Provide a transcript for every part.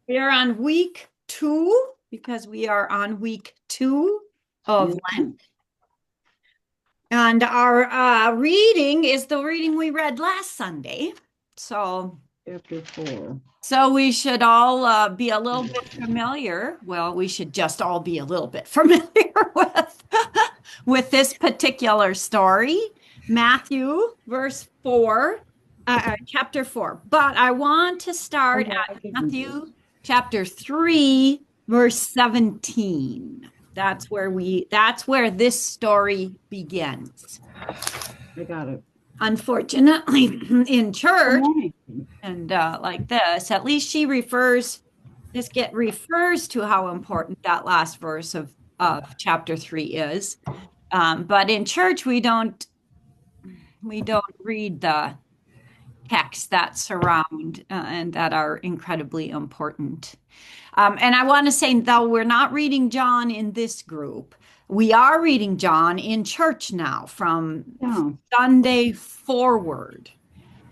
We are on week 2 because we are on week 2 of Lent. And our reading is the reading we read last Sunday. So, Chapter 4. So we should all be a little bit familiar. Well, we should just all be a little bit familiar with this particular story, Matthew, chapter 4. But I want to start at Matthew chapter 3, verse 17. That's where this story begins. I got it. Unfortunately, in church, and like this, at least refers to how important that last verse of chapter 3 is. But in church, we don't read the texts that surround and that are incredibly important. And I want to say, though we're not reading John in this group, we are reading John in church now from Sunday forward.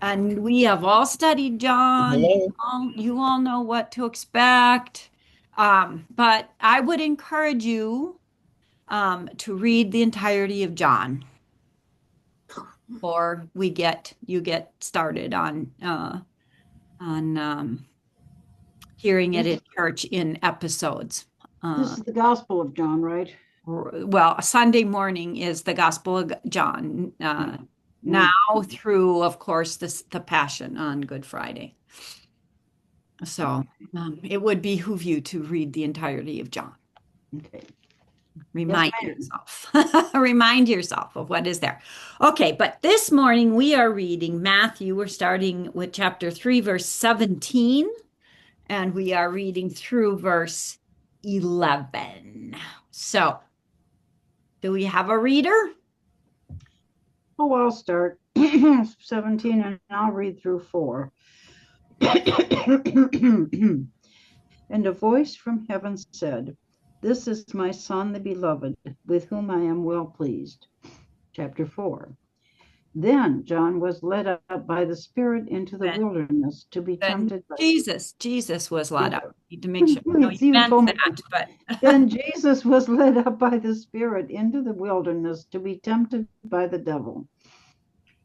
And we have all studied John. You all know what to expect. But I would encourage you to read the entirety of John, or you get started on hearing it in church in episodes. This is the Gospel of John, right? Well, Sunday morning is the Gospel of John. Now through, of course, the Passion on Good Friday. So it would behoove you to read the entirety of John. Okay. Remind yourself of what is there. Okay, but this morning we are reading Matthew. We're starting with chapter 3, verse 17, and we are reading through verse 11. So, do we have a reader? Oh, I'll start 17 and I'll read through 4. And a voice from heaven said, "This is my Son, the beloved, with whom I am well pleased." Chapter 4. Then John was led up by the Spirit into the wilderness to be tempted by Jesus was led up. Need to make sure. No, you meant told that, but Then Jesus was led up by the Spirit into the wilderness to be tempted by the devil.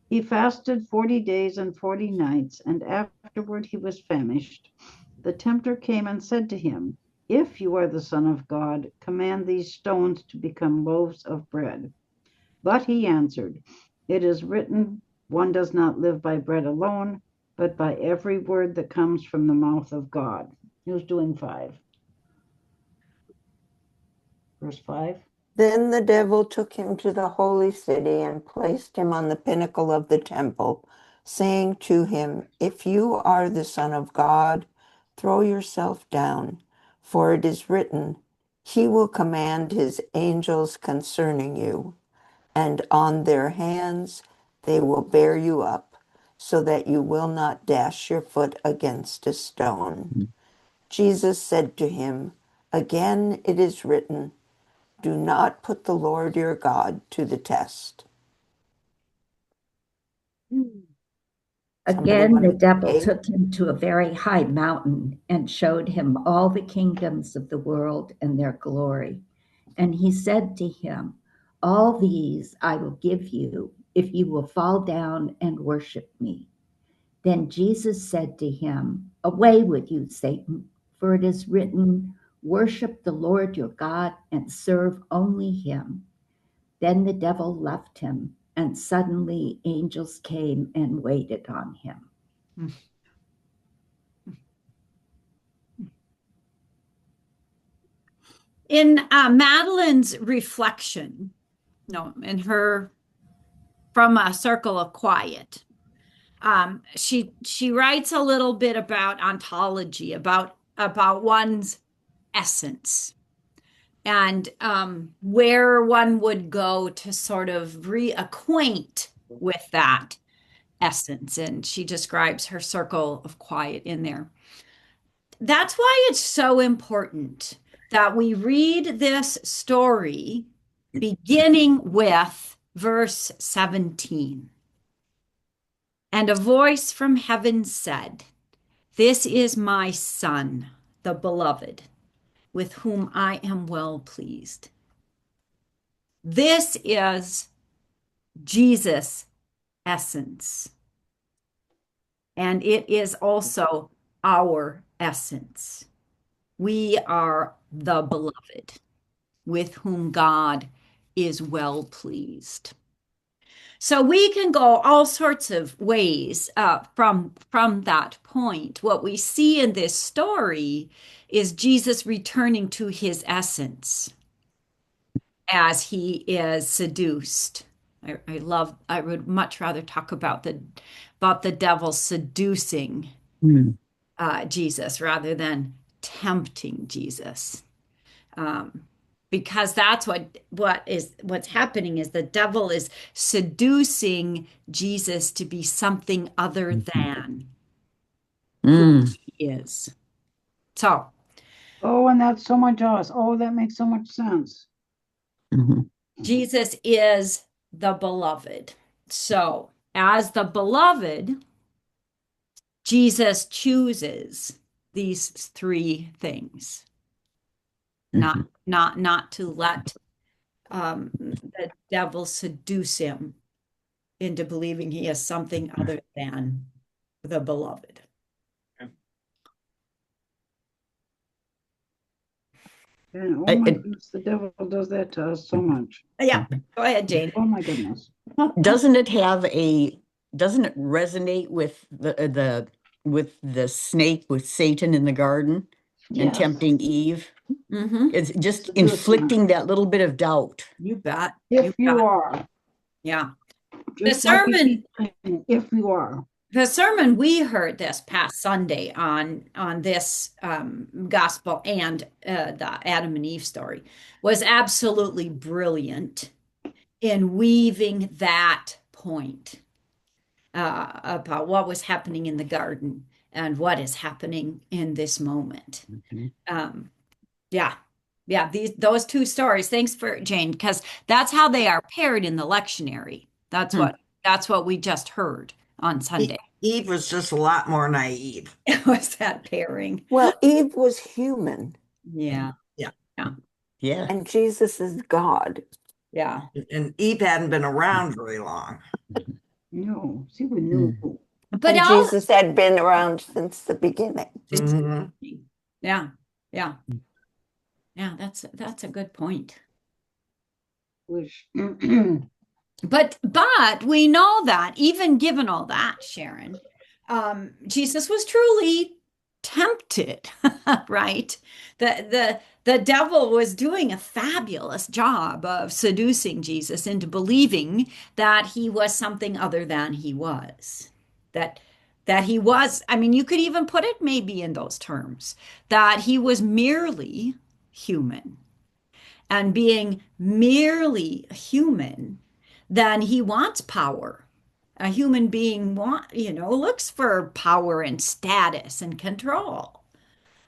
He fasted 40 days and 40 nights, and afterward he was famished. The tempter came and said to him, "If you are the Son of God, command these stones to become loaves of bread." But he answered, "It is written, one does not live by bread alone, but by every word that comes from the mouth of God." Who's doing 5? Verse 5. Then the devil took him to the holy city and placed him on the pinnacle of the temple, saying to him, "If you are the Son of God, throw yourself down, for it is written, He will command His angels concerning you, and on their hands they will bear you up, so that you will not dash your foot against a stone." Jesus said to him, "Again it is written, do not put the Lord your God to the test." Again, the devil took him to a very high mountain and showed him all the kingdoms of the world and their glory. And he said to him, "All these I will give you if you will fall down and worship me." Then Jesus said to him, "Away with you, Satan, for it is written, worship the Lord your God and serve only him." Then the devil left him, and suddenly angels came and waited on him. In Madeleine's reflection, in her From a Circle of Quiet, she writes a little bit about ontology, about one's essence, and where one would go to sort of reacquaint with that essence. And she describes her circle of quiet in there. That's why it's so important that we read this story beginning with verse 17. And a voice from heaven said, "This is my Son, the beloved, with whom I am well pleased. This is Jesus' essence. And it is also our essence. We are the beloved, with whom God is well pleased. So we can go all sorts of ways from that point. What we see in this story is Jesus returning to his essence as he is seduced. I would much rather talk about the devil seducing Jesus rather than tempting Jesus. Because that's what's happening is the devil is seducing Jesus to be something other than who he is. So Oh, and that's so much us. Oh, that makes so much sense. Jesus is the beloved. So as the beloved, Jesus chooses these three things. Not to let the devil seduce him into believing he is something other than the beloved. And oh my goodness, the devil does that to us so much. Yeah, go ahead, Jane. Oh my goodness. Doesn't it resonate with the snake with Satan in the garden and Yes. tempting Eve? Mm-hmm. It's just Seducing her. inflicting that little bit of doubt. You bet. If you bet. are. Yeah. Just The like sermon- we keep saying, if you are. The sermon we heard this past Sunday on this gospel and the Adam and Eve story was absolutely brilliant in weaving that point about what was happening in the garden and what is happening in this moment. Yeah, those two stories. Thanks for Jane, because that's how they are paired in the lectionary. That's what we just heard on Sunday. Eve was just a lot more naive. It was that pairing. Well, Eve was human Yeah. Yeah. and Jesus is God. Yeah. And Eve hadn't been around very long. No, see, we knew. But And Jesus had been around since the beginning. Mhm. Yeah. That's a good point. Which But we know that even given all that, Sharon, Jesus was truly tempted, right? The devil was doing a fabulous job of seducing Jesus into believing that he was something other than he was. That he was, I mean, you could even put it maybe in those terms, that he was merely human. And being merely human, then he wants power. A human being looks for power and status and control.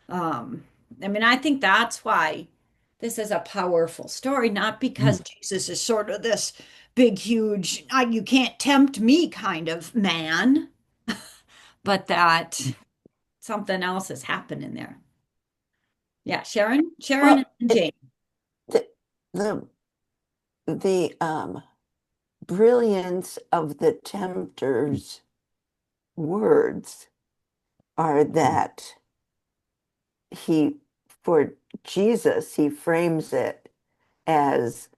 I mean, I think that's why this is a powerful story, not because Jesus is sort of this big, huge, you can't tempt me kind of man, but that something else is happening there. Yeah, Sharon Well, and Jane. The brilliance of the tempter's words are that for Jesus, he frames it as,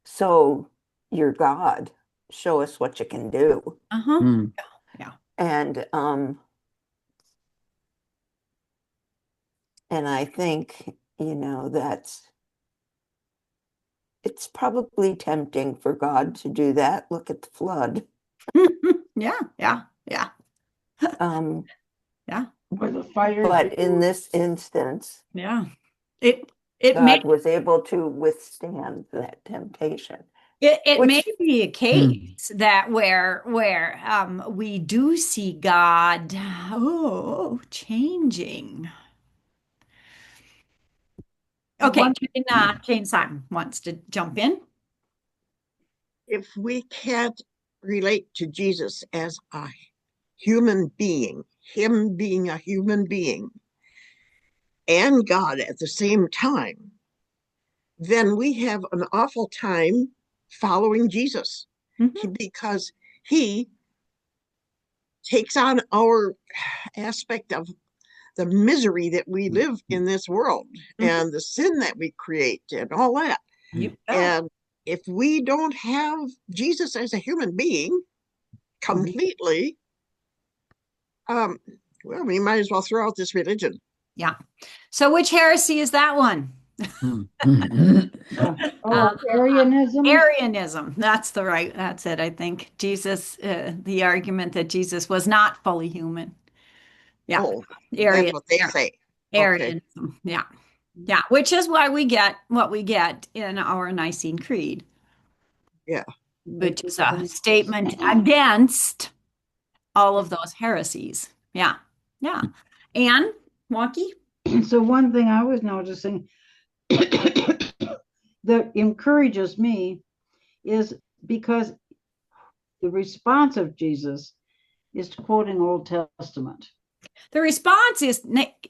so you're God, show us what you can do. Uh-huh. And I think, it's probably tempting for God to do that. Look at the flood. Yeah. or the fire. But in this instance, Yeah. God was able to withstand that temptation. It Which- may be a case that where we do see God changing. Okay, Jane Simon wants to jump in. If we can't relate to Jesus as a human being, him being a human being, and God at the same time, then we have an awful time following Jesus. Mhm. Because he takes on our aspect of the misery that we live in this world and the sin that we create and all that. You bet. And if we don't have Jesus as a human being completely, well, we might as well throw out this religion. Yeah. So which heresy is that one? Arianism. Arianism. That's it, I think. Jesus, the argument that Jesus was not fully human. Yeah. Oh, Arian, that's what they say. Okay. Arianism. Yeah. Yeah. Which is why we get what we get in our Nicene Creed. Yeah. Which is a statement against all of those heresies. Yeah. Yeah. And Wonky? So one thing I was noticing that encourages me is because the response of Jesus is quoting Old Testament. The response is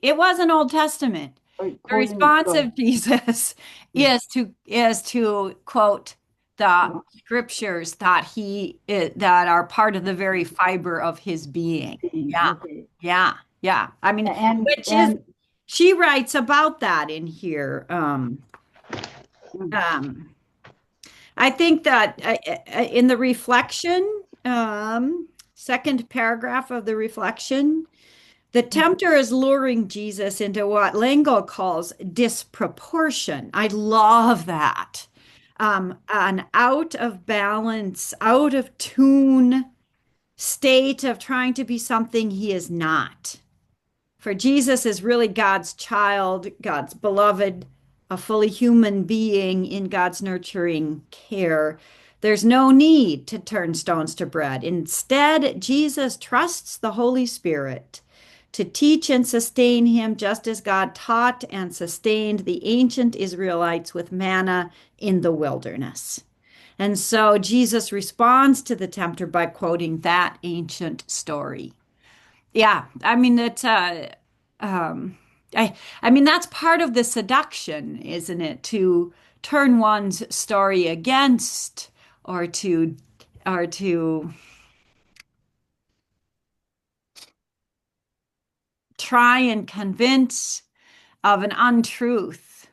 it wasn't Old Testament. The response of Jesus is to quote the scriptures that that are part of the very fiber of his being. Yeah. Okay. Yeah. Yeah. I mean, And she writes about that in here. I think that in the reflection, second paragraph of the reflection, the tempter is luring Jesus into what Lango calls disproportion. I love that. An out of balance, out of tune state of trying to be something he is not. For Jesus is really God's child, God's beloved, a fully human being in God's nurturing care. There's no need to turn stones to bread. Instead, Jesus trusts the Holy Spirit to teach and sustain him just as God taught and sustained the ancient Israelites with manna in the wilderness. And so Jesus responds to the tempter by quoting that ancient story. Yeah, I mean I mean that's part of the seduction, isn't it? To turn one's story against or to try and convince of an untruth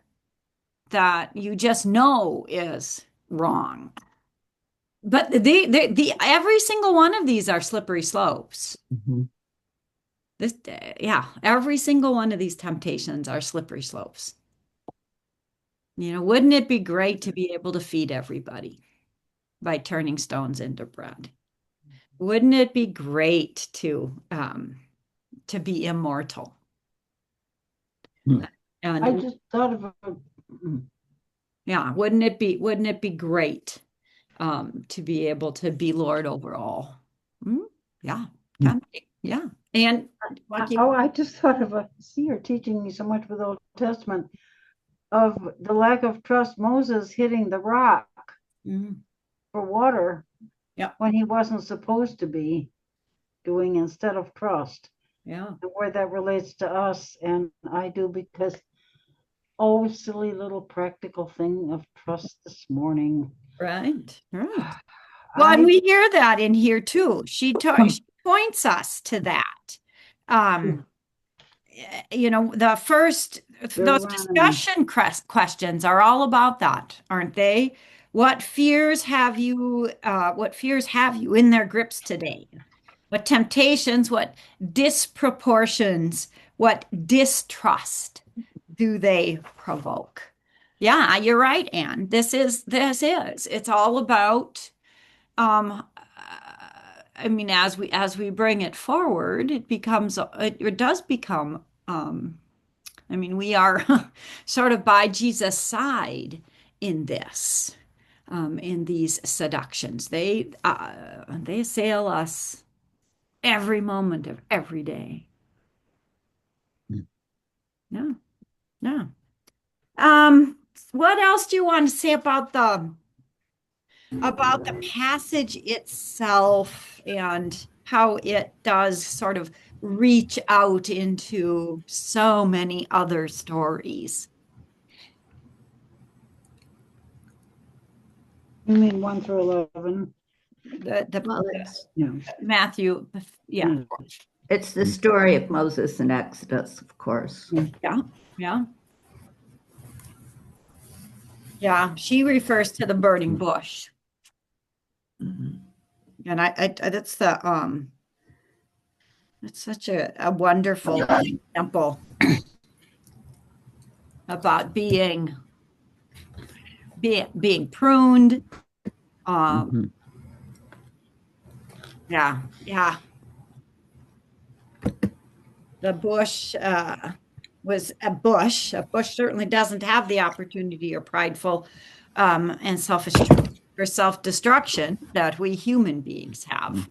that you just know is wrong. But the every single one of these are slippery slopes. Yeah, every single one of these temptations are slippery slopes. Wouldn't it be great to be able to feed everybody by turning stones into bread? Wouldn't it be great to be immortal? And I just thought of yeah, wouldn't it be great to be able to be Lord over all? Yeah, yeah. And I just thought of you're teaching me so much with the Old Testament of the lack of trust. Moses hitting the rock for water when he wasn't supposed to be doing instead of trust. Yeah. And where that relates to us, and I do because silly little practical thing of trust this morning. Right. Well, and we hear that in here too. She points us to that. Those discussion questions are all about that, aren't they? What fears have you in their grips today? What temptations, what disproportions, what distrust do they provoke? Yeah, you're right, Anne. It's all about I mean, as we bring it forward, it does become I mean, we are sort of by Jesus' side in this, in these seductions. They assail us every moment of every day. Yeah, yeah. What else do you want to say about the passage itself and how it does sort of reach out into so many other stories. You mean 1 through 11? Well, it's, Yeah. Matthew, yeah, it's the story of Moses and Exodus, of course. yeah. Yeah, she refers to the burning bush. Mhm. And that's it's such a wonderful example about being pruned. Mhm. Yeah. The bush was a bush. A bush certainly doesn't have the opportunity or prideful and selfish or self-destruction that we human beings have.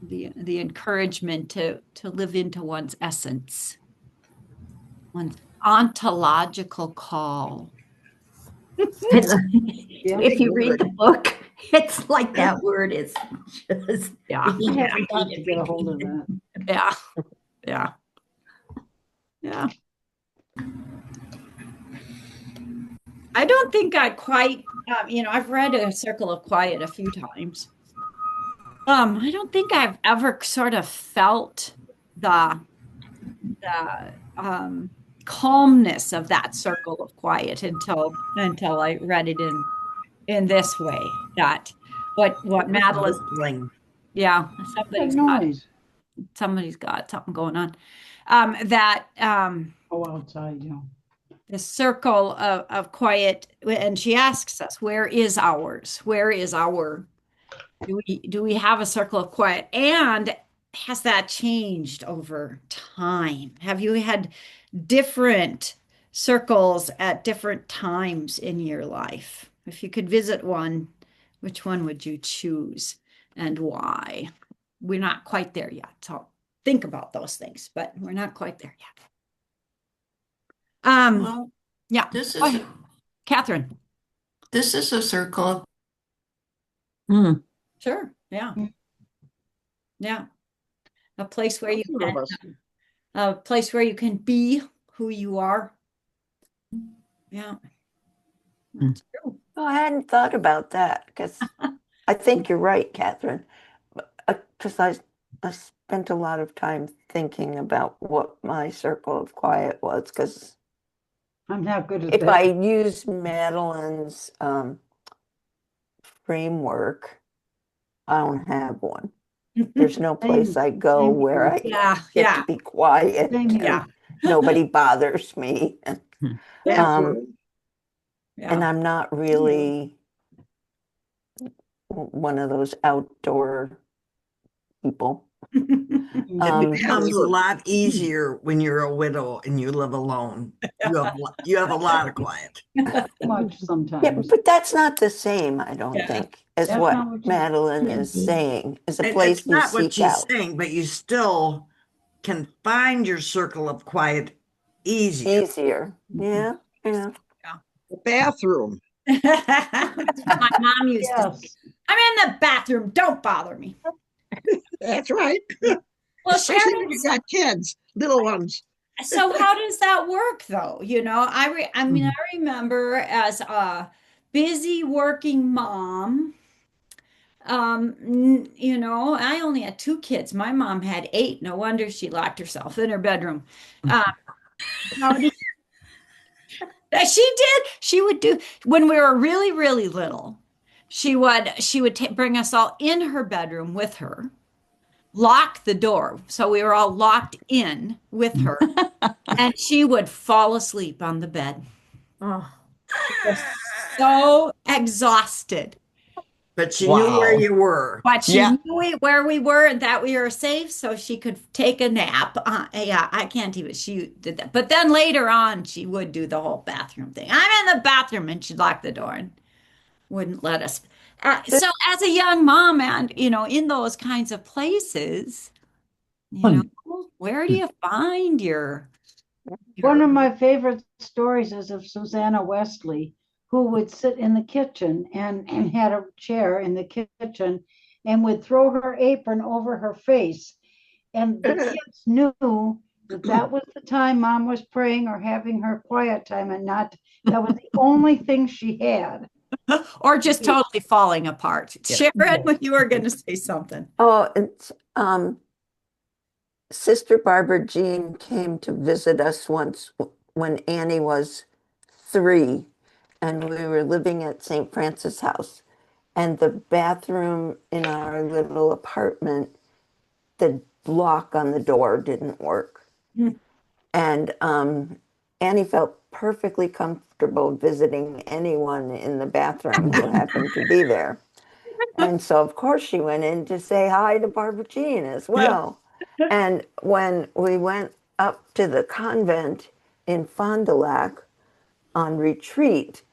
The encouragement to live into one's essence, one's ontological call. If you read the book, it's like that word is just Yeah. I being have got to repeated, get a hold of repeated. that. Yeah. I don't think I quite, I've read A Circle of Quiet a few times. I don't think I've ever sort of felt the calmness of that circle of quiet until I read it in this way. That what Madeline, Whistling. yeah, What noise? somebody's got something going on. That Oh, outside, yeah. the circle of quiet, and she asks us, where is ours? Where is our, do we have a circle of quiet? And has that changed over time? Have you had different circles at different times in your life? If you could visit one, which one would you choose and why? We're not quite there yet. So think about those things, but we're not quite there yet. Well, Yeah. this Go is ahead, Catherine. this is a circle. Mm. Sure. Yeah. Yeah. A place where you Both of us. a place where you can be who you are. Yeah. That's true. Well, I hadn't thought about that because I think you're right, Catherine. Because I spent a lot of time thinking about what my circle of quiet was. Because I'm not good at if that. I use Madeleine's framework, I don't have one. There's no place I go same where here. I Yeah. get Yeah. to be quiet Same here. Yeah. and nobody bothers me. Bathroom. And Yeah. I'm not really one of those outdoor people. Mm. Um, It becomes a lot easier when you're a widow and you live alone. You have a lot of quiet. Much yeah, sometimes. but that's not the same, I don't Yeah. think, as That's what not what you- Madeleine is saying, is a And place it's you not what seek she's out. saying, but you still can find your circle of quiet easier. Easier. Yeah, yeah. The bathroom. That's what my mom used to say. Yes. I'm in the bathroom. Don't bother me. That's right. Well, Especially Sharon, when you got kids, little ones. so how does that work though? I mean, I remember as a busy working mom, I only had 2 kids. My mom had 8. No wonder she locked herself in her bedroom. Um, how do she did. She would do when we were really, really little. She would bring us all in her bedroom with her, lock the door, so we were all locked in with her, and she would fall asleep on the bed. Oh, Was so exhausted, But she knew where Wow. you were. but she Yeah. knew where we were and that we were safe, so she could take a nap. Yeah, I can't even. She did that, but then later on, she would do the whole bathroom thing. I'm in the bathroom, and she'd lock the door and wouldn't let us. So as a young mom, and in those kinds of places, where do you find One of your my favorite stories is of Susanna Wesley, who would sit in the kitchen and had a chair in the kitchen and would throw her apron over her face And the kids knew that that was the time mom was praying or having her quiet time, and not that was the only thing she had. Or just totally falling apart. Yeah. Sharon, when you were going to say something. Oh, it's Sister Barbara Jean came to visit us once when Annie was 3, and we were living at St. Francis House. And the bathroom in our little apartment, the lock on the door didn't work. Hmm. And Annie felt perfectly comfortable visiting anyone in the bathroom who happened to be there. And so, of course, she went in to say hi to Barbara Jean as well. And when we went up to the convent in Fond du Lac on retreat,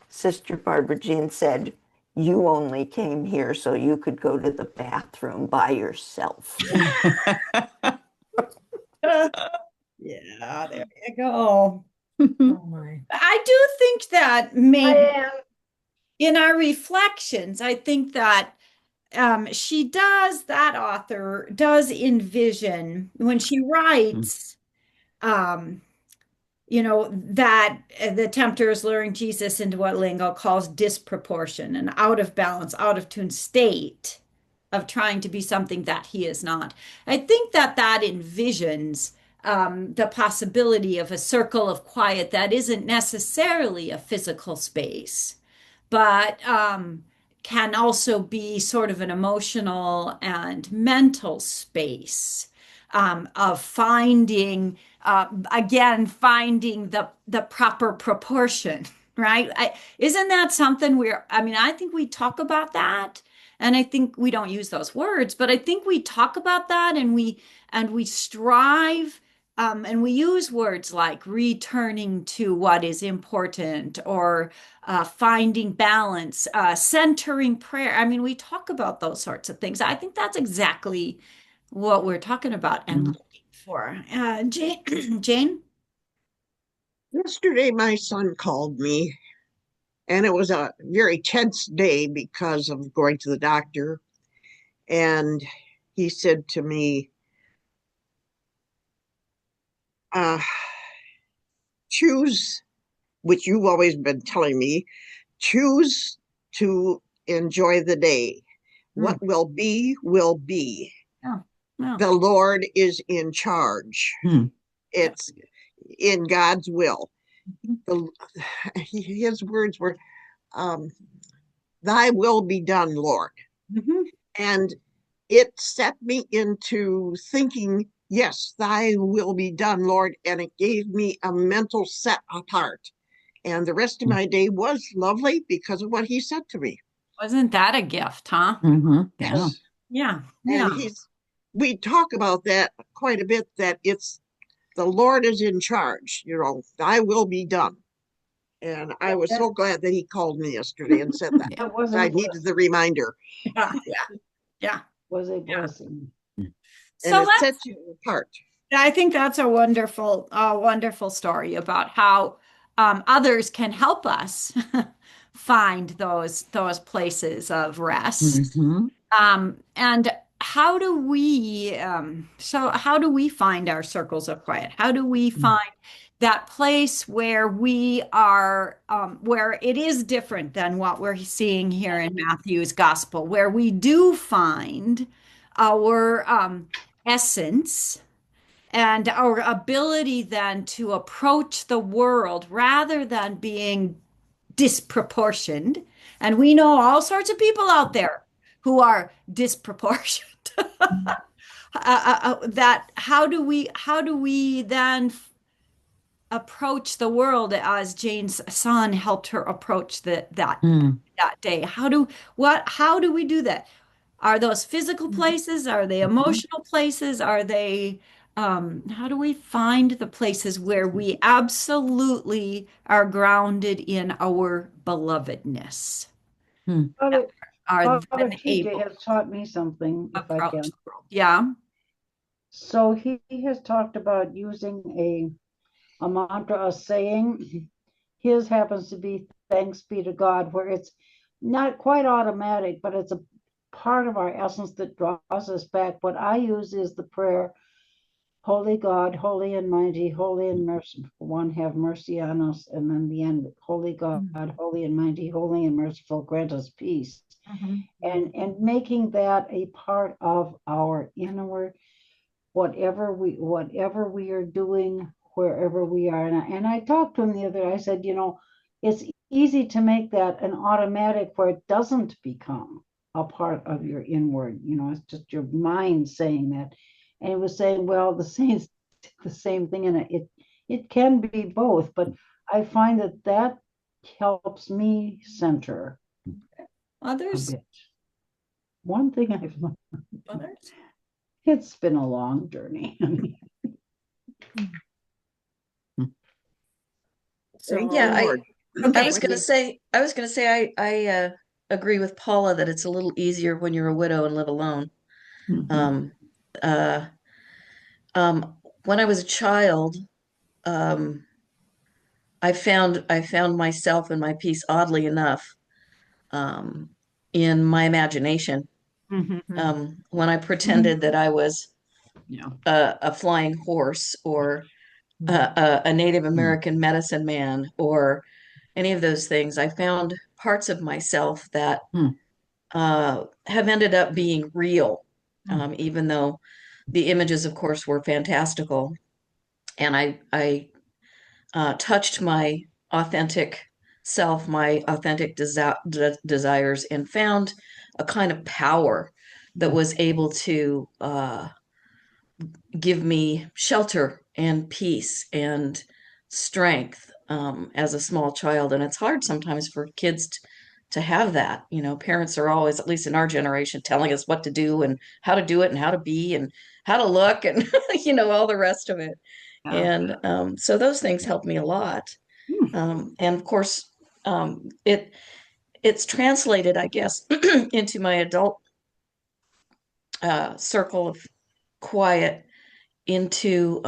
Sister Barbara Jean said, "You only came here so you could go to the bathroom by yourself." Yeah, there you go. Oh my. I do think that maybe in our reflections, I think that that author does envision when she writes, um, that the tempter is luring Jesus into what Lingo calls disproportion, an out of balance, out of tune state of trying to be something that he is not. I think that envisions the possibility of a circle of quiet that isn't necessarily a physical space, but can also be sort of an emotional and mental space of finding, finding the proper proportion, right? Isn't that something I think we talk about that, and I think we don't use those words, but I think we talk about that, and we strive. And we use words like returning to what is important, or finding balance, centering prayer. I mean, we talk about those sorts of things. I think that's exactly what we're talking about and looking for. Jane, Jane? Yesterday, my son called me, and it was a very tense day because of going to the doctor. And he said to me, uh, choose, which you've always been telling me, choose to enjoy the day. What will be, will be. Oh, no. The Lord is in charge. It's in God's will. His words were, thy will be done, Lord. Mhm. And it set me into thinking, yes, thy will be done, Lord. And it gave me a mental set apart. And the rest of my day was lovely because of what he said to me. Wasn't that a gift, huh? Yeah. Yes. Yeah, And yeah. we talk about that quite a bit, that it's the Lord is in charge, thy will be done. And I was so glad that he called me yesterday and said that. That was I a needed the reminder. Yeah, yeah. was a blessing. And So it sets you apart. I think that's a wonderful story about how others can help us find those places of rest. Mhm. And how do we find our circles of quiet? How do we find that place where we are, where it is different than what we're seeing here in Matthew's gospel, where we do find our essence and our ability then to approach the world rather than being disproportioned. And we know all sorts of people out there who are disproportioned. That how do we then approach the world as Jane's son helped her approach that day? How do we do that? Are those physical places? Are they emotional places? Are they, how do we find the places where we absolutely are grounded in our belovedness? Father, Are Father then TJ able has taught me something, to if I approach can. the world. Yeah. So he has talked about using a mantra, a saying. His happens to be thanks be to God, where it's not quite automatic, but it's a part of our essence that draws us back. What I use is the prayer, Holy God, holy and mighty, holy and merciful one, have mercy on us. And then the end, Holy God, holy and mighty, holy and merciful, grant us peace. And making that a part of our inner, whatever we are doing, wherever we are. And I talked to him the other day. I said, it's easy to make that an automatic where it doesn't become a part of your inward. It's just your mind saying that. And he was saying, well, the same thing, and it can be both. But I find that helps me center Others? a bit. One thing I've learned. Others? It's been a long journey. So yeah, Okay. I was gonna say I agree with Paula that it's a little easier when you're a widow and live alone. Um, uh, when I was a child, um, I found myself and my peace, oddly enough, in my imagination. When I pretended that I was Yeah. a flying horse or a Native American medicine man or any of those things, I found parts of myself that have ended up being real, even though the images, of course, were fantastical. And I touched my authentic self, my authentic desires, and found a kind of power that was able to give me shelter and peace and strength as a small child. And it's hard sometimes for kids to have that. Parents are always, at least in our generation, telling us what to do and how to do it and how to be and how to look and, all the rest of it. Yeah. And so those things helped me a lot. And of course, it's translated, I guess, into my adult circle of quiet, into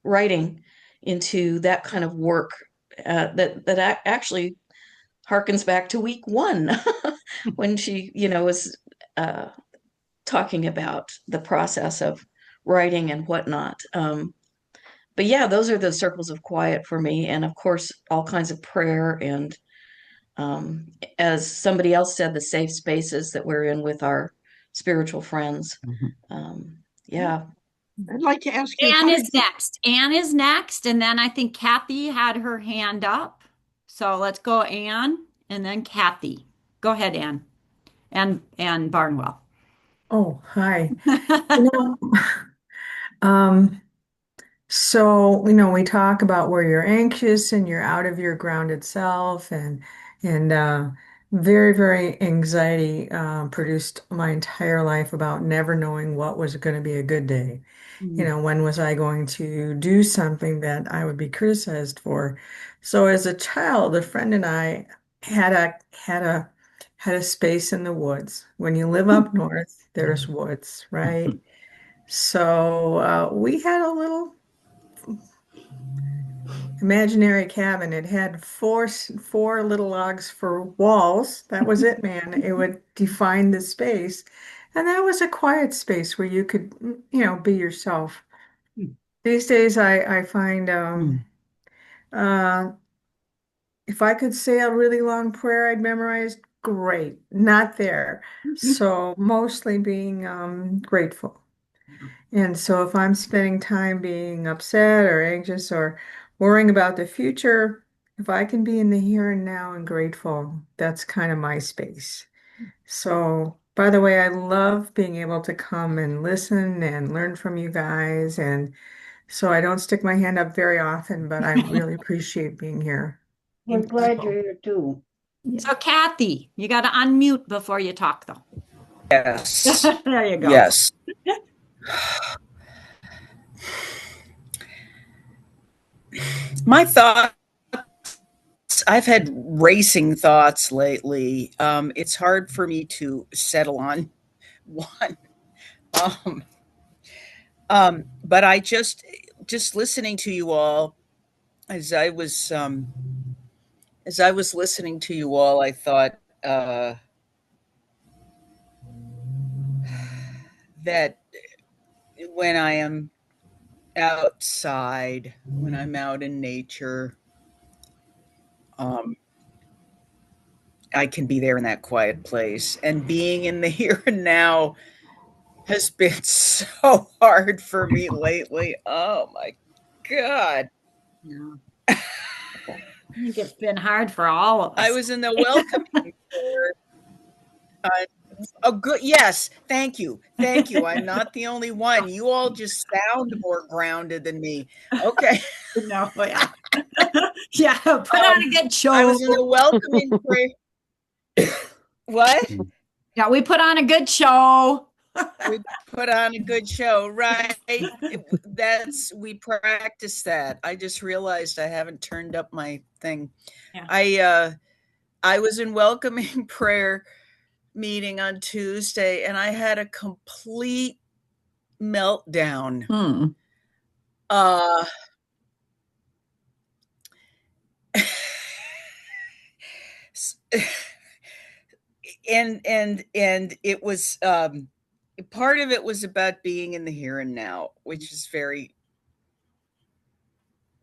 writing, into that kind of work that actually harkens back to week one when she, was talking about the process of writing and whatnot. But yeah, those are the circles of quiet for me, and of course, all kinds of prayer and, as somebody else said, the safe spaces that we're in with our spiritual friends. Yeah. I'd like to ask you, Anne is next. And then I think Kathy had her hand up. So let's go Anne and then Kathy. Go ahead, Anne. And Barnwell. Oh, hi. You know, um, we talk about where you're anxious and you're out of your grounded self and very, very anxiety produced my entire life about never knowing what was going to be a good day. When was I going to do something that I would be criticized for? So as a child, a friend and I had a space in the woods. When you live up north, there's woods, right? So we had a little imaginary cabin. It had four little logs for walls. That was it, man. It would define the space. And that was a quiet space where you could, be yourself. These days, I find uh, if I could say a really long prayer I'd memorized, great. Not there. So mostly being grateful. And so if I'm spending time being upset or anxious or worrying about the future, if I can be in the here and now and grateful, that's kind of my space. So, by the way, I love being able to come and listen and learn from you guys. And so I don't stick my hand up very often, but I really appreciate being here. We're glad you're here too. So Kathy, you got to unmute before you talk though. Yes. There you go. Yes. My thoughts, I've had racing thoughts lately. It's hard for me to settle on one. Um, but I just listening to you all, as I was listening to you all, I thought, that when I am outside, when I'm out in nature, um, I can be there in that quiet place. And being in the here and now has been so hard for me lately. Oh my God. Yeah. I think it's been hard for all of I us. was in the welcoming for a good, yes, thank you. Thank you. I'm not the only one. You all just sound more grounded than me. Okay. No, yeah. Yeah, put on a good I show. was in the welcoming prayer. What? Yeah, we put on a good show. We put on a good show, right? We practice that. I just realized I haven't turned up my thing. Yeah. I was in welcoming prayer meeting on Tuesday and I had a complete meltdown. Uh and it was part of it was about being in the here and now, which is very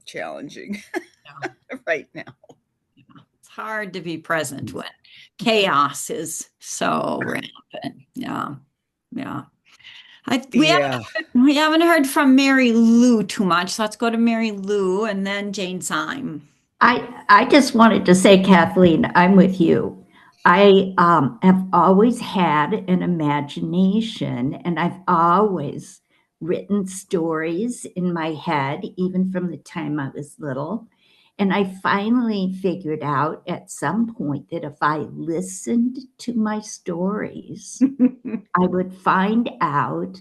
challenging right now. It's hard to be present when chaos is so rampant. Yeah. Yeah. Yeah. We haven't heard from Mary Lou too much. So let's go to Mary Lou and then Jane Syme. I just wanted to say, Kathleen, I'm with you. I have always had an imagination, and I've always written stories in my head, even from the time I was little. And I finally figured out at some point that if I listened to my stories, I would find out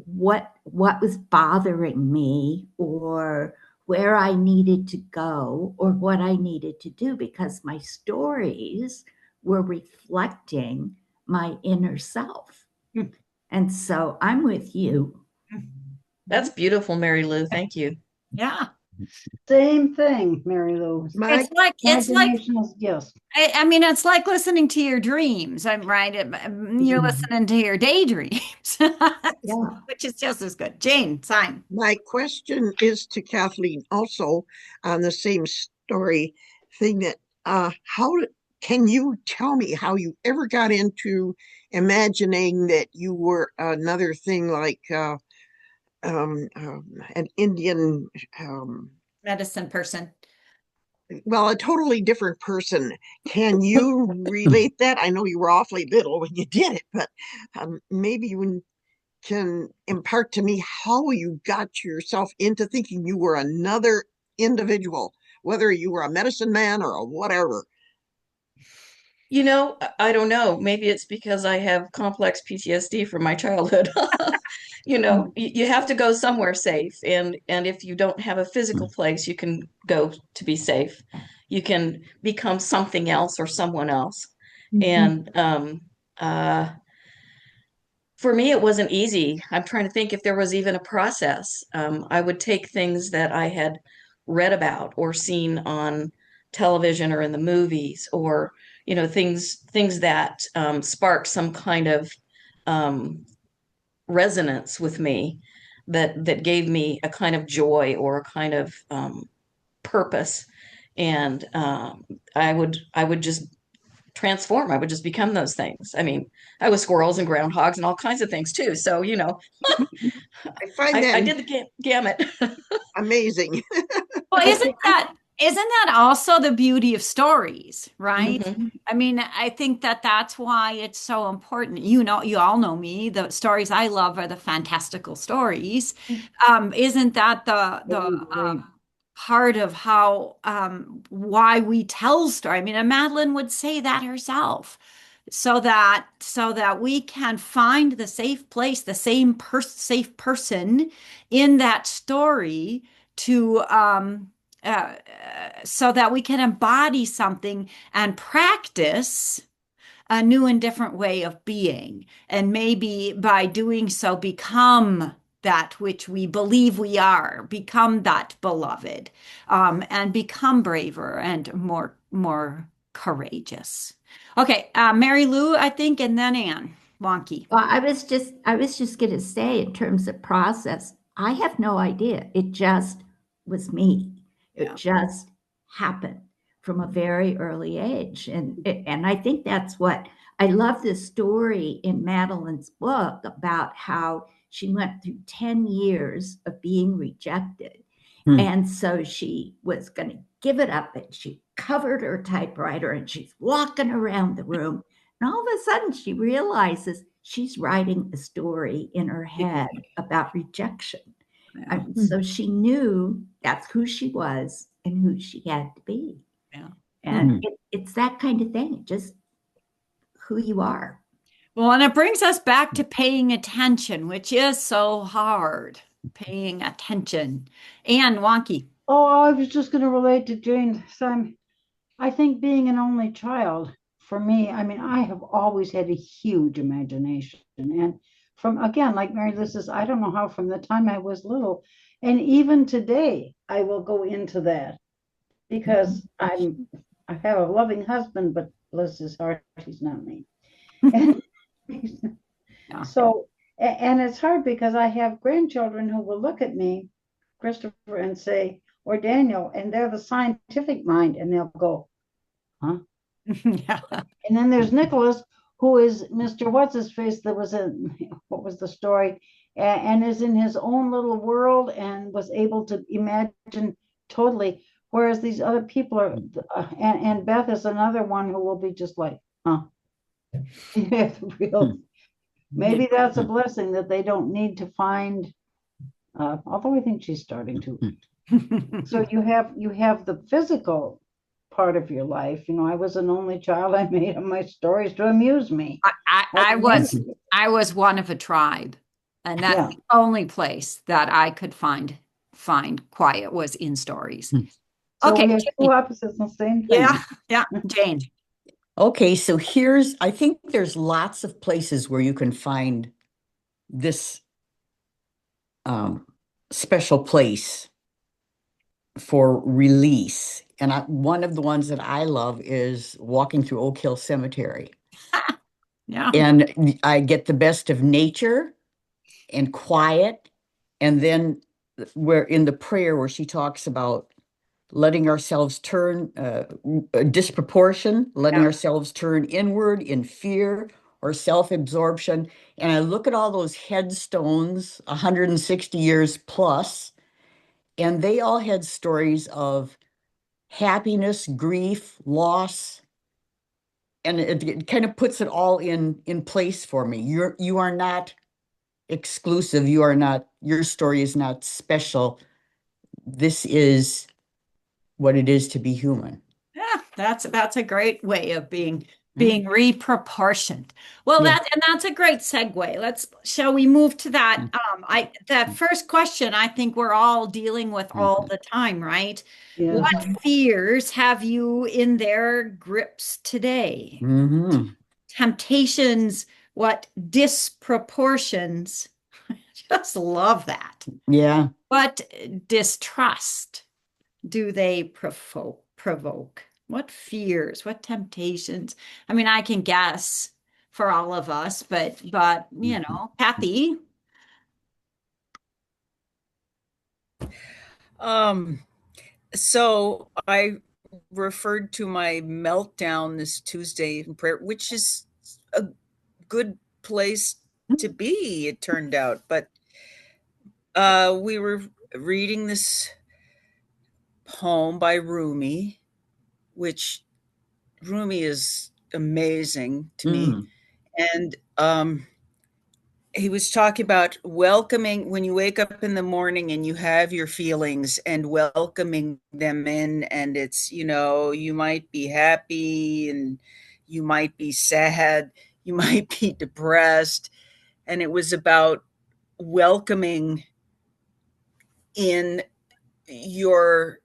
what was bothering me, or where I needed to go, or what I needed to do, because my stories were reflecting my inner self. And so I'm with you. That's beautiful, Mary Lou. Thank you. Yeah. Same thing, Mary Lou. It's like Imagination is, yes. I mean, it's like listening to your dreams. I'm right. You're listening to your daydreams, which is just as good. Jane, Syme. My question is to Kathleen also on the same story thing that can you tell me how you ever got into imagining that you were another thing like an Indian Medicine person. well, a totally different person. Can you relate that? I know you were awfully little when you did it, but maybe you can impart to me how you got yourself into thinking you were another individual, whether you were a medicine man or a whatever. You know, I don't know. Maybe it's because I have complex PTSD from my childhood. You know, you have to go somewhere safe, and if you don't have a physical place you can go to be safe, you can become something else or someone else. And for me, it wasn't easy. I'm trying to think if there was even a process. I would take things that I had read about or seen on television or in the movies, or things that sparked some kind of um, resonance with me, that gave me a kind of joy or a kind of purpose, and I would just transform. I would just become those things. I mean, I was squirrels and groundhogs and all kinds of things too. So, I find I that did the gamut. amazing. Well, isn't that also the beauty of stories, right? Mhm. I mean, I think that that's why it's so important. You know, you all know me. The stories I love are the fantastical stories. Isn't that the part of how why we tell story? I mean, and Madeline would say that herself, so that we can find the safe place, the safe person in that story to so that we can embody something and practice a new and different way of being, and maybe by doing so become that which we believe we are, become that beloved, and become braver and more courageous. Okay, Mary Lou, I think, and then Anne. Wonky. Well, I was just going to say, in terms of process, I have no idea. It just was me. Yeah. It just happened from a very early age, and I think that's what I love. This story in Madeleine's book about how she went through 10 years of being rejected, and so she was going to give it up, and she covered her typewriter, and she's walking around the room, and all of a sudden she realizes she's writing a story in her head about rejection. Yeah. And so she knew that's who she was and who she had to be. Yeah. And it's that kind of thing, just who you are. Well, and it brings us back to paying attention, which is so hard. Paying attention. And Wonky. Oh, I was just going to relate to Jane. So I think being an only child, for me, I mean, I have always had a huge imagination. And from, again, like Mary Liz says, I don't know how from the time I was little. And even today, I will go into that because I have a loving husband, but bless his heart, he's not me. And Yeah. so, and it's hard because I have grandchildren who will look at me, Christopher, and say, or Daniel, and they're the scientific mind, and they'll go, huh? Yeah. And then there's Nicholas, who is Mr. What's his face that was in what was the story, and is in his own little world and was able to imagine totally. Whereas these other people are, and Beth is another one who will be just like, huh? Real. Maybe that's a blessing that they don't need to find. Although I think she's starting to. So you have the physical part of your life. You know, I was an only child. I made up my stories to amuse me. I was one of a tribe, and that's the only place that I could find quiet was in stories. So Okay, we have two opposites in the same thing. Yeah, Jane. Okay, so I think there's lots of places where you can find this special place for release. And one of the ones that I love is walking through Oak Hill Cemetery. Yeah. And I get the best of nature and quiet. And then where in the prayer where she talks about letting ourselves turn letting ourselves turn inward in fear or self-absorption. And I look at all those headstones, 160 years plus, and they all had stories of happiness, grief, loss. And it kind of puts it all in place for me. You are not exclusive. Your story is not special. This is what it is to be human. Yeah, that's a great way of being reproportioned. Well, that's a great segue. Shall we move to that? That first question I think we're all dealing with all the time, right? Yeah. What fears have you in their grips today? Temptations, what disproportions? Just love that. Yeah. What distrust do they provoke? What fears, what temptations? I mean, I can guess for all of us, but you know, Kathy. So I referred to my meltdown this Tuesday in prayer, which is a good place to be, it turned out. But we were reading this poem by Rumi, which Rumi is amazing to me. And he was talking about welcoming when you wake up in the morning and you have your feelings and welcoming them in. And it's, you know, you might be happy and you might be sad, you might be depressed. And it was about welcoming in your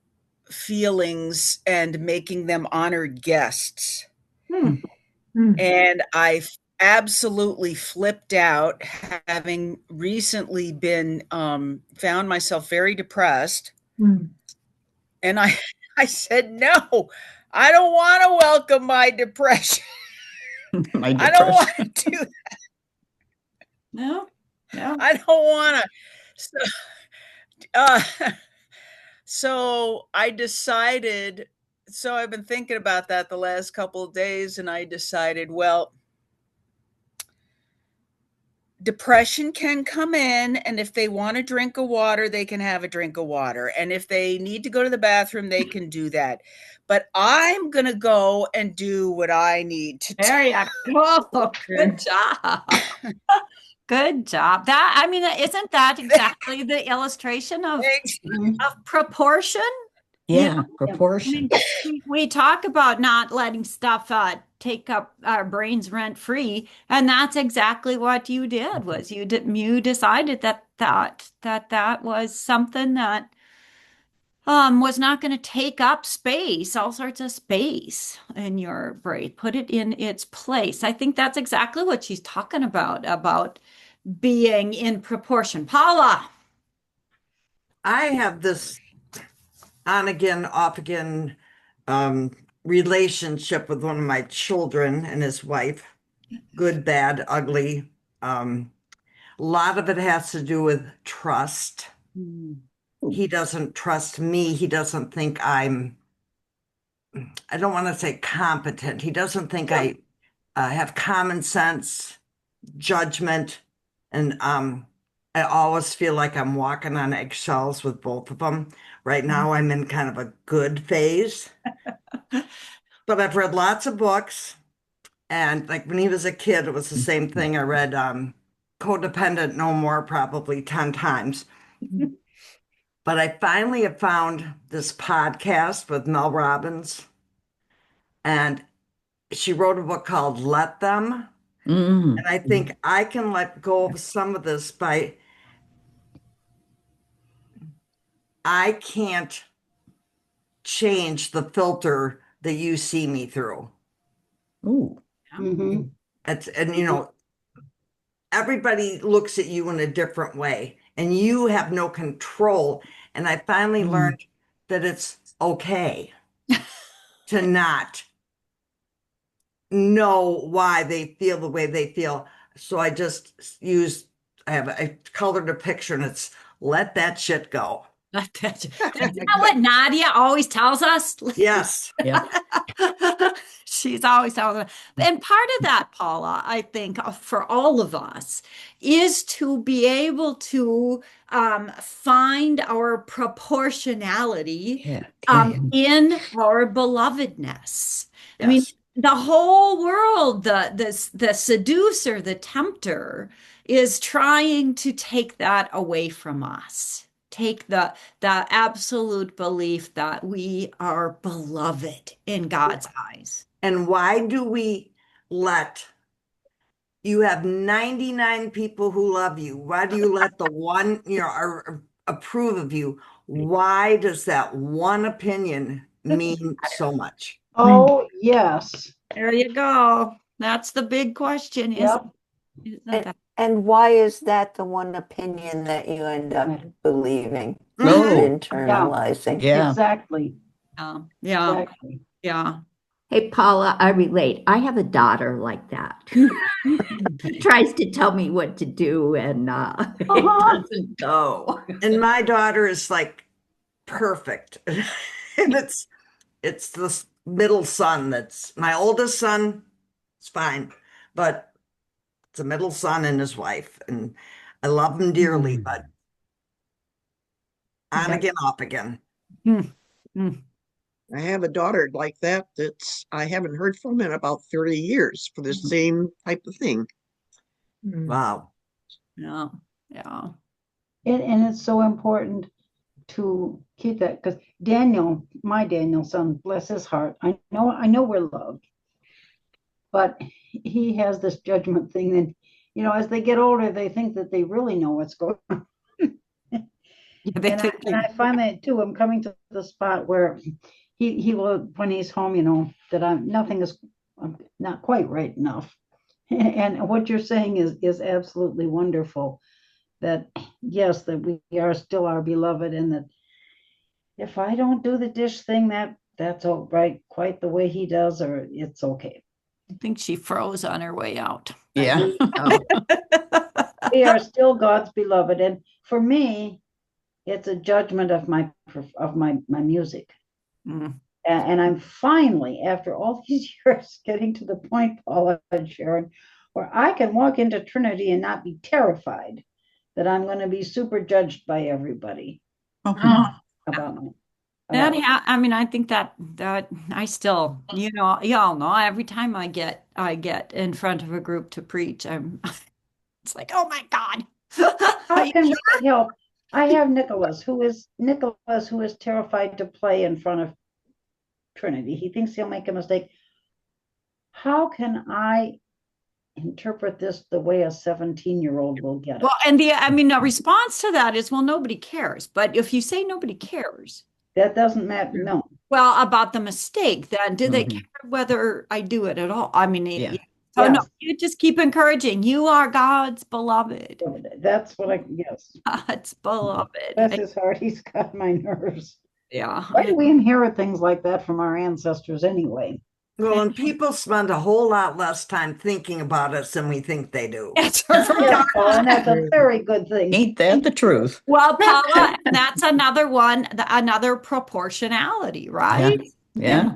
feelings and making them honored guests. And I absolutely flipped out, having recently been found myself very depressed. And I said, no, I don't want to welcome my depression. I don't want to do that. No, no. I don't want to. So, uh, so I decided, so I've been thinking about that the last couple of days, and I decided, well, depression can come in, and if they want a drink of water, they can have a drink of water. And if they need to go to the bathroom, they can do that. But I'm going to go and do what I need to do. There you go. Good job. Good job. That, I mean, isn't that exactly the illustration of proportion? Yeah, I proportion. mean, we talk about not letting stuff take up our brains rent free, and that's exactly what you did. Was you decided that was something that was not going to take up space, all sorts of space in your brain. Put it in its place. I think that's exactly what she's talking about being in proportion. Paula. I have this on again, off again relationship with one of my children and his wife. Good, bad, ugly. A lot of it has to do with trust. He doesn't trust me. He doesn't think I don't want to say competent. He doesn't think I have common sense, judgment, and I always feel like I'm walking on eggshells with both of them. Right now, I'm in kind of a good phase, but I've read lots of books. And like when he was a kid, it was the same thing. I read Codependent No More probably 10 times. But I finally have found this podcast with Mel Robbins, and she wrote a book called Let Them. And I think I can let go of some of this I can't change the filter that you see me through. Ooh. Mhm. And everybody looks at you in a different way, and you have no control. And I finally learned that it's okay to not know why they feel the way they feel. So I colored a picture, and it's let that shit go. Isn't that what Nadia always tells us? Yes. Yeah. She's always telling us. And part of that, Paula, I think for all of us is to be able to find our proportionality in our belovedness. I mean, Yes. the whole world, the seducer, the tempter, is trying to take that away from us. Take the absolute belief that we are beloved in God's eyes. And why do we let you have 99 people who love you? Why do you let the one, approve of you? Why does that one opinion mean so much? Oh, yes. There you go. That's the big question, Yep. isn't that? And why is that the one opinion that you end up believing, Oh. internalizing? Yeah. Exactly. Yeah. Exactly. Yeah. Hey, Paula, I relate. I have a daughter like that. Who tries to tell me what to do, and it doesn't go. And my daughter is like perfect. And it's the middle son that's my oldest son. It's fine, but it's a middle son and his wife, and I love them dearly, but on again, off again. I have a daughter like that I haven't heard from in about 30 years for the same type of thing. Wow. Yeah. Yeah. And it's so important to keep that, because Daniel, my Daniel son, bless his heart, I know we're loved, but he has this judgment thing that, as they get older, they think that they really know what's going on. And I find that too. I'm coming to the spot where he will, when he's home, that nothing is not quite right enough. And what you're saying is absolutely wonderful. That yes, that we are still our beloved, and that if I don't do the dish thing, that's all right, quite the way he does, or it's okay. I think she froze on her way out. Yeah. We are still God's beloved. And for me, it's a judgment of my music. Mm. And I'm finally, after all these years, getting to the point, Paula and Sharon, where I can walk into Trinity and not be terrified that I'm going to be super judged by everybody about my. I mean, I think that I still, y'all know every time I get in front of a group to preach, it's like, oh my God. How can we help? I have Nicholas, who is terrified to play in front of Trinity. He thinks he'll make a mistake. How can I interpret this the way a 17-year-old will get it? Well, and the response to that is, well, nobody cares. But if you say nobody cares, that doesn't matter. No. Well, about the mistake, then do they care whether I do it at all? I mean, Yes. no, you just keep encouraging. You are God's beloved. That's what yes. God's beloved. Bless his heart, he's got my nerves. Yeah. Why do we inherit things like that from our ancestors anyway? Well, and people spend a whole lot less time thinking about us than we think they do. Yes, Paula, and that's a very good thing. Ain't that the truth? Well, Paula, that's another one, another proportionality, right? Yeah.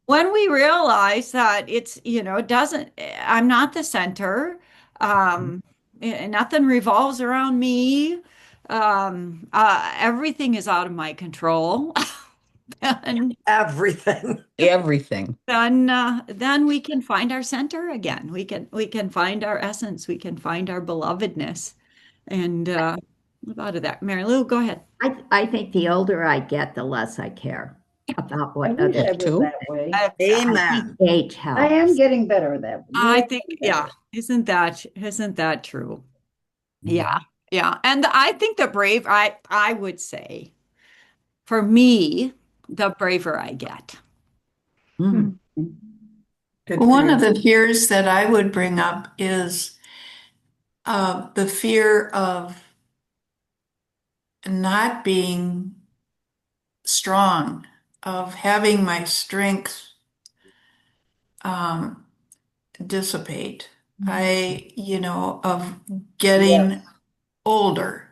When we realize that it's, I'm not the center, nothing revolves around me, everything is out of my control. And everything. Then we can find our center again. We can find our essence. We can find our belovedness. And out of that, Mary Lou, go ahead. I think the older I get, the less I care about what I wish I others was that way. Amen. age helps. I am getting better at that. I think, isn't that true? Yeah. And I think the brave, I would say, for me, the braver I get. One of the fears that I would bring up is the fear of not being strong, of having my strength dissipate. Of getting older.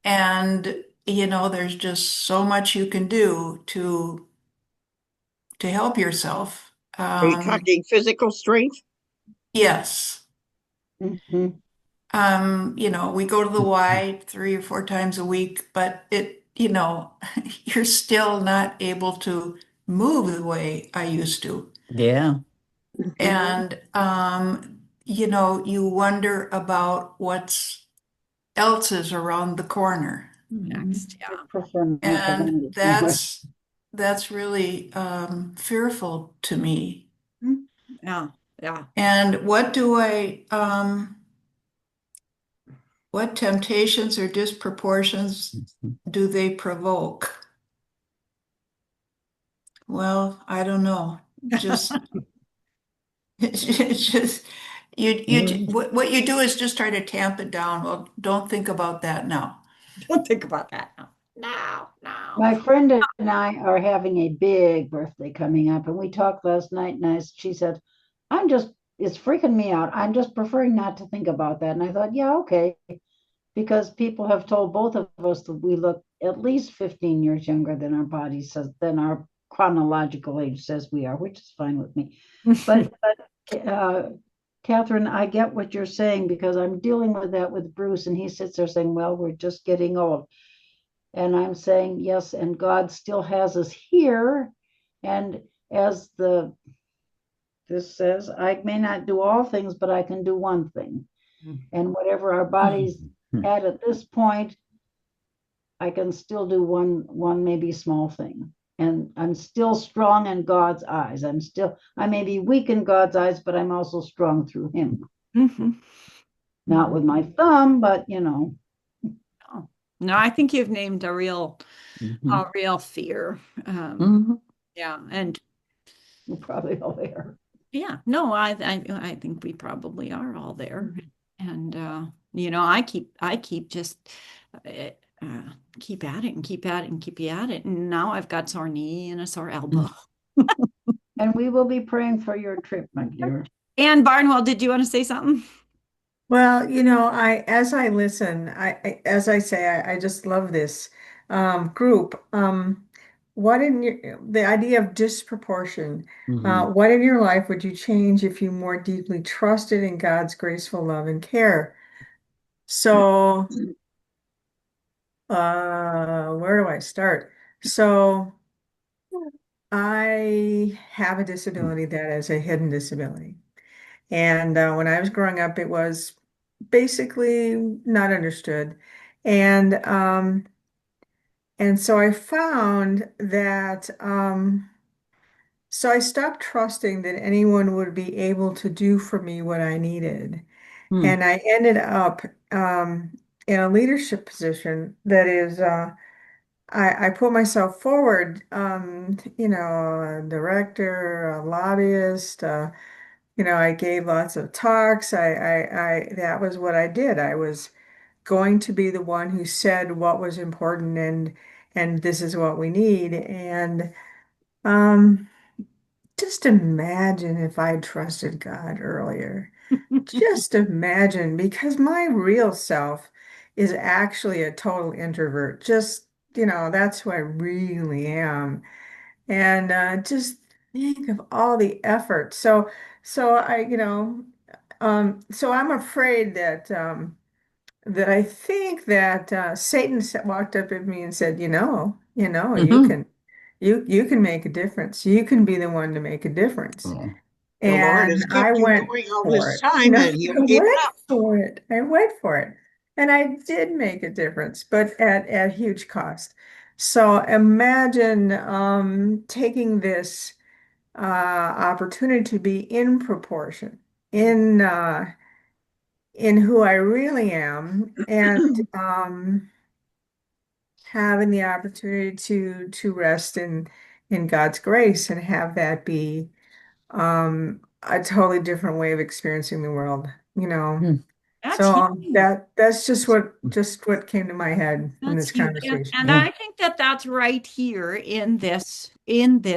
And, there's just so much you can do to help yourself. Are you talking physical strength? Yes. We go to the Y 3 or 4 times a week, but you're still not able to move the way I used to. Yeah. And, you wonder about what else is around the corner. Next, And that's really fearful to me. Yeah. And what temptations or disproportions do they provoke? Well, I don't know. Just what you do is just try to tamp it down. Well, don't think about that now. Don't think about that now. No. My friend and I are having a big birthday coming up, and we talked last night, and she said, it's freaking me out. I'm just preferring not to think about that. And I thought, yeah, okay, because people have told both of us that we look at least 15 years younger than our body says, than our chronological age says we are, which is fine with me. But Catherine, I get what you're saying, because I'm dealing with that with Bruce, and he sits there saying, well, we're just getting old. And I'm saying, yes, and God still has us here. And as this says, I may not do all things, but I can do one thing. And whatever our bodies at this point, I can still do one maybe small thing. And I'm still strong in God's eyes. I may be weak in God's eyes, but I'm also strong through him. Not with my thumb, but No, I think you've named a real fear. Yeah, and we're probably all there. Yeah, no, I think we probably are all there, and I keep just keep at it and keep at it and keep at it, and now I've got sore knee and a sore elbow. And we will be praying for your trip, my dear. Ann Barnwell, did you want to say something? Well, as I listen, as I say, I just love this group. What in the idea of disproportion? Mhm. What in your life would you change if you more deeply trusted in God's graceful love and care? So, where do I start? So, I have a disability that is a hidden disability. And when I was growing up, it was basically not understood. And so I found that so I stopped trusting that anyone would be able to do for me what I needed. Hmm. And I ended up in a leadership position that is I put myself forward, a director, a lobbyist, I gave lots of talks. That was what I did. I was going to be the one who said what was important and this is what we need. And um, just imagine if I trusted God earlier. Just imagine, because my real self is actually a total introvert. Just, that's who I really am. And just think of all the effort. So so I'm afraid that I think that Satan walked up at me and said, you Mhm. can, you can make a difference. You can be the one to make a difference. Oh. The Lord And has I kept you went going all for this it. time and I He'll keep it went up. for it. I went for it. And I did make a difference, but at huge cost. So imagine taking this opportunity to be in proportion in in who I really am, and having the opportunity to rest in God's grace and have that be a totally different way of experiencing the world, you know. Hmm. That's So huge. that's just what came to my head in That's this huge. And conversation. Yeah. I think that that's right here in this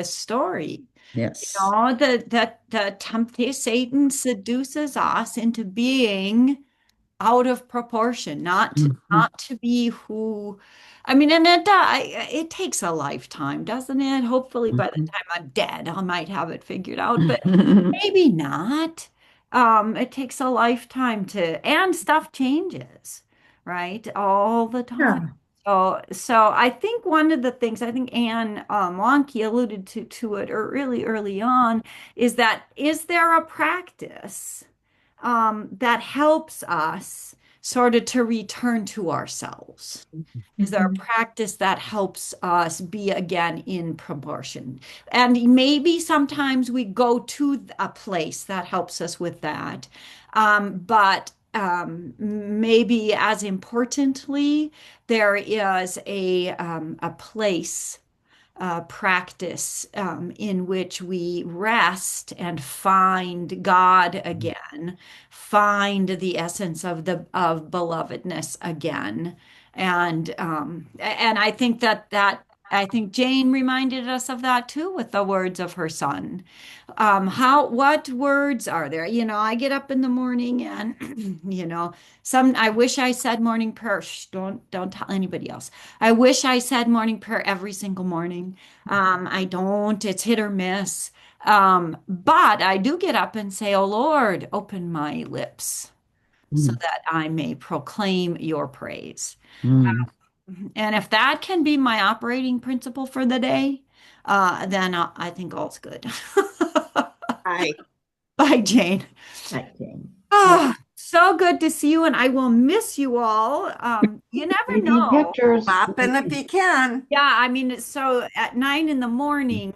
story. Yes. The temptation, Satan seduces us into being out of proportion, Mhm. not to be who. I mean, and it takes a lifetime, doesn't it? Hopefully, by the Mhm. time I'm dead, I might have it figured out, but maybe not. It takes a lifetime and stuff changes, right? All the time. Yeah. So I think one of the things I think Anne Wonke alluded to it really early on is there a practice that helps us sort of to return to ourselves? Is there a Mhm. practice that helps us be again in proportion? And maybe sometimes we go to a place that helps us with that. But maybe as importantly, there is a place practice in which we rest and find God again, find the essence of belovedness again, and I think that I think Jane reminded us of that too with the words of her son. What words are there? I get up in the morning and I wish I said morning prayer. Shh, don't tell anybody else. I wish I said morning prayer every single morning. I don't. It's hit or miss. But I do get up and say, "Oh Lord, open my lips so Mm. that I may proclaim your praise." Mm. And if that can be my operating principle for the day, then I think all's good. I Bye, Jane. Right, Jane. Yeah. Oh, so good to see you, and I will miss you all. You never Maybe know. pictures. Pop in if you can. Yeah, I mean, so at 9 in the morning,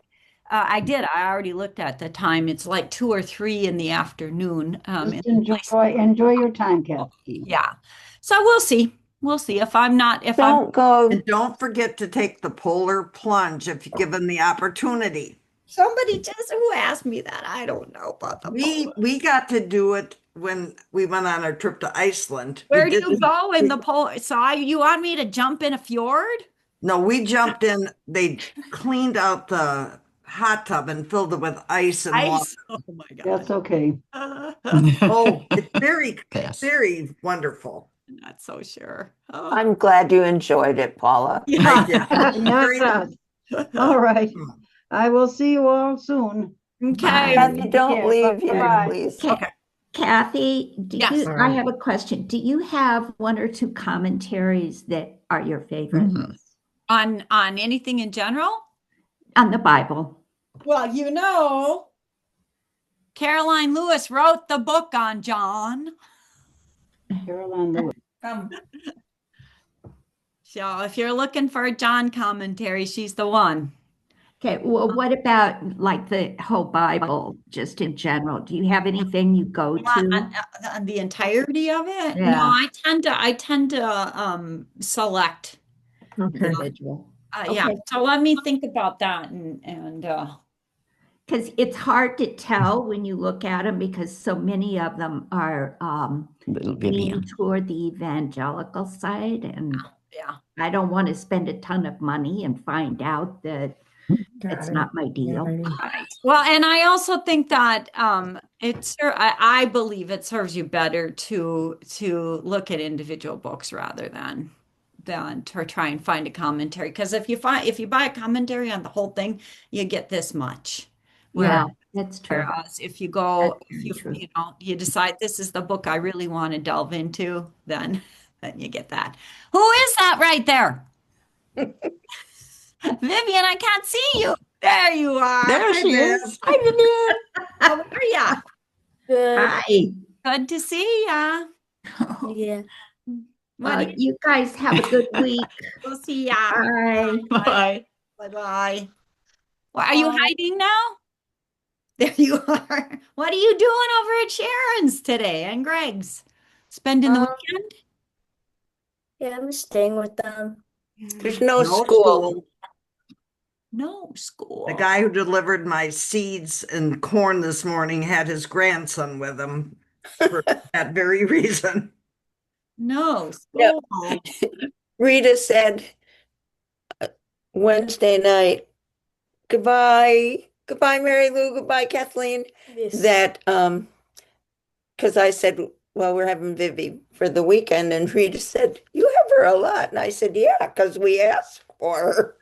I already looked at the time. It's like 2 or 3 in the afternoon. In Just place. enjoy your time, Kathy. Yeah. So we'll see. We'll see if I'm Don't go. And don't forget to take the polar plunge if you're given the opportunity. somebody just who asked me that. I don't know about the We polar. we got to do it when we went on our trip to Iceland. We Where do you didn't. go in the polar? So you want me to jump in a fjord? No, we jumped in. They cleaned out the hot tub and filled it with ice and water. Ice. Oh my God. That's okay. Oh, it's very, Pass. very wonderful. Not so sure. Oh. I'm glad you enjoyed it, Paula. I did. Yes. All right. I will see you all soon. Okay. Kathy, don't Yeah, leave yet, bye-bye. please. Okay. Kathy, Yes. I have a question. Do you have one or two commentaries that are your favorites On anything in general? on the Bible? Well, Caroline Lewis wrote the book on John. Caroline Lewis. So if you're looking for a John commentary, she's the one. Okay, well, what about like the whole Bible, just in general? Do you have anything you go to? On the entirety of it? No, Yeah. I tend to select. Okay. Individual. Yeah. Okay. So let me think about that and Because it's hard to tell when you look at them because so many of them are Little leaning Vivian. toward the evangelical side, and yeah. I don't want to spend a ton of money and find out that Got it's it. not my deal. Right. Well, and I also think that I believe it serves you better to look at individual books rather than to try and find a commentary. Because if you buy a commentary on the whole thing, you get this much. Yeah, that's true. Whereas if you go, That's if very you true. you decide this is the book I really want to delve into, then you get that. Who is that right there? Vivian, I can't see you. There you are. There Hi, she Viv. is. Hi, Vivian. How are ya? Hi. Good to see ya. Yeah. What do you You guys have a good week. We'll see ya. Bye. Bye. Bye-bye. Well, are you hiding now? There you are. What are you doing over at Sharon's today and Greg's? Spending the weekend? Yeah, I'm staying with them. There's no No school. school. No school. The guy who delivered my seeds and corn this morning had his grandson with him for that very reason. No Yeah. school. Rita said Wednesday night, goodbye, Mary Lou, goodbye, Kathleen. Yes. That because I said, well, we're having Vivi for the weekend, and Rita said, you have her a lot, and I said, yeah, because we asked for her.